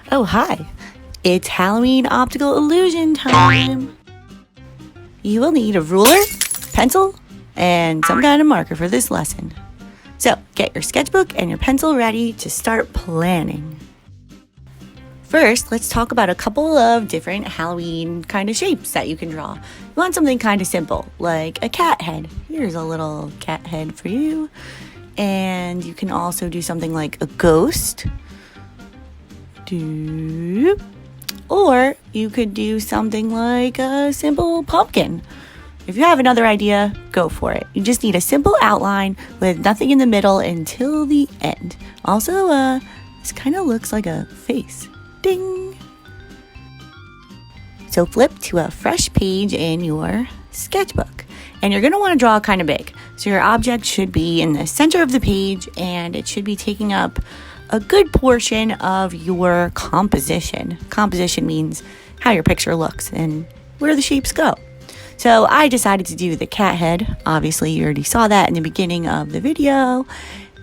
Oh, hi. It's Halloween optical illusion time. You will need a ruler, pencil, and some kind of marker for this lesson. So get your sketchbook and your pencil ready to start planning. First, let's talk about a couple of different Halloween kind of shapes that you can draw. You want something kind of simple, like a cat head. Here's a little cat head for you. And you can also do something like a ghost. Or you could do something like a simple pumpkin. If you have another idea, go for it. You just need a simple outline with nothing in the middle until the end. Also, this kind of looks like a face. Ding! So flip to a fresh page in your sketchbook. And you're going to want to draw kind of big. So your object should be in the center of the page and it should be taking up a good portion of your composition. Composition means how your picture looks and where the shapes go. So I decided to do the cat head. Obviously, you already saw that in the beginning of the video.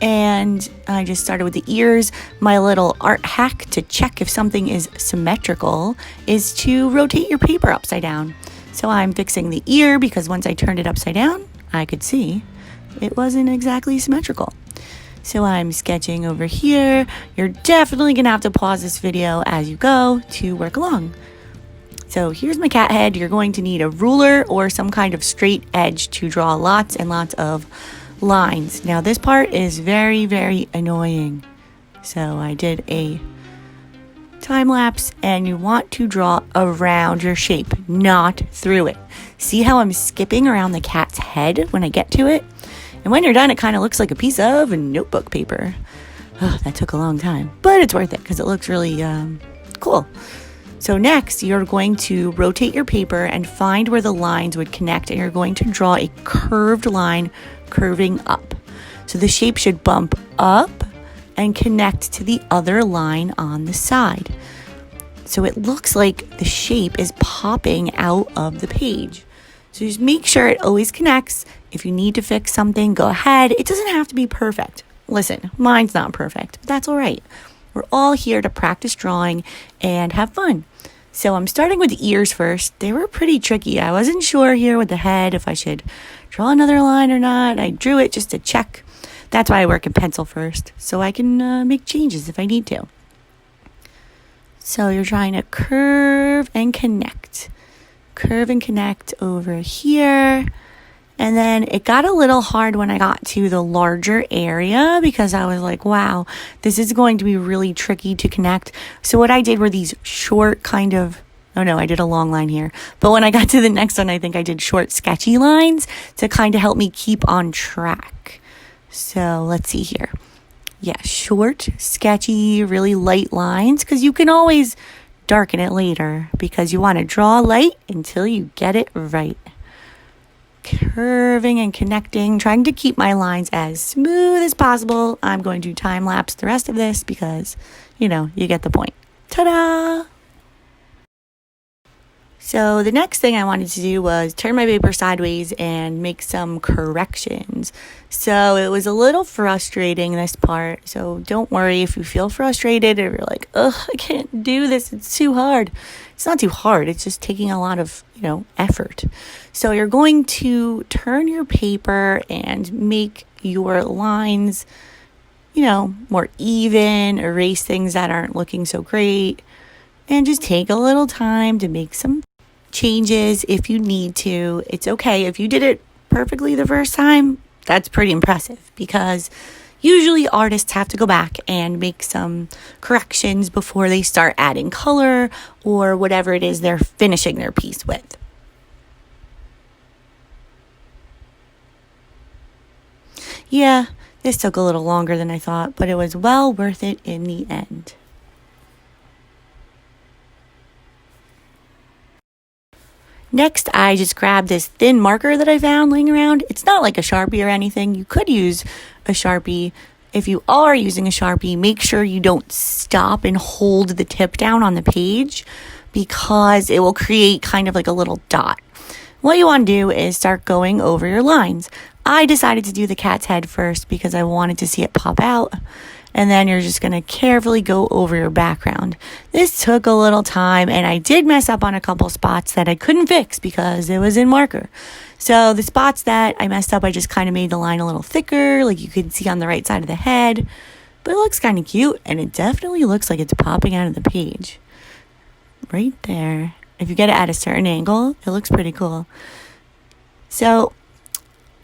And I just started with the ears. My little art hack to check if something is symmetrical is to rotate your paper upside down. So I'm fixing the ear because once I turned it upside down, I could see it wasn't exactly symmetrical. So I'm sketching over here. You're definitely gonna have to pause this video as you go to work along. So here's my cat head. You're going to need a ruler or some kind of straight edge to draw lots and lots of lines. Now this part is very, very annoying. So I did a time lapse and you want to draw around your shape, not through it. See how I'm skipping around the cat's head when I get to it? And when you're done, it kind of looks like a piece of notebook paper. Oh, that took a long time, but it's worth it because it looks really cool. So next, you're going to rotate your paper and find where the lines would connect, and you're going to draw a curved line curving up. So the shape should bump up and connect to the other line on the side. So it looks like the shape is popping out of the page. So just make sure it always connects. If you need to fix something, go ahead. It doesn't have to be perfect. Listen, mine's not perfect, but that's all right. We're all here to practice drawing and have fun. So I'm starting with the ears first. They were pretty tricky. I wasn't sure here with the head if I should draw another line or not. I drew it just to check. That's why I work in pencil first, so I can make changes if I need to. So you're trying to curve and connect. Curve and connect over here. And then it got a little hard when I got to the larger area because I was like, wow, this is going to be really tricky to connect. So what I did were these short kind of, oh no, I did a long line here. But when I got to the next one, I think I did short sketchy lines to kind of help me keep on track. So let's see here. Yeah, short, sketchy, really light lines because you can always darken it later because you want to draw light until you get it right. Curving and connecting, trying to keep my lines as smooth as possible. I'm going to time lapse the rest of this because, you get the point. Ta-da! So the next thing I wanted to do was turn my paper sideways and make some corrections. So it was a little frustrating, this part. So don't worry if you feel frustrated or you're like, ugh, I can't do this. It's too hard. It's not too hard. It's just taking a lot of, effort. So you're going to turn your paper and make your lines, more even, erase things that aren't looking so great, and just take a little time to make some changes if you need to. It's okay. If you did it perfectly the first time, that's pretty impressive because usually artists have to go back and make some corrections before they start adding color or whatever it is they're finishing their piece with. Yeah, this took a little longer than I thought, but it was well worth it in the end. Next, I just grabbed this thin marker that I found laying around. It's not like a Sharpie or anything. You could use a Sharpie. If you are using a Sharpie, make sure you don't stop and hold the tip down on the page because it will create kind of like a little dot. What you want to do is start going over your lines. I decided to do the cat's head first because I wanted to see it pop out. and then you're just going to carefully go over your background. This took a little time, and I did mess up on a couple spots that I couldn't fix because it was in marker. So the spots that I messed up, I just kind of made the line a little thicker, like you can see on the right side of the head. But it looks kind of cute, and it definitely looks like it's popping out of the page. Right there. If you get it at a certain angle, it looks pretty cool. So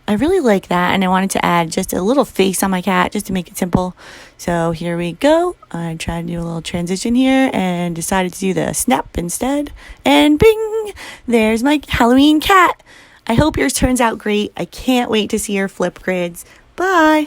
I really like that, and I wanted to add just a little face on my cat just to make it simple. So here we go. I tried to do a little transition here and decided to do the snap instead. And bing! There's my Halloween cat. I hope yours turns out great. I can't wait to see your flip grids. Bye!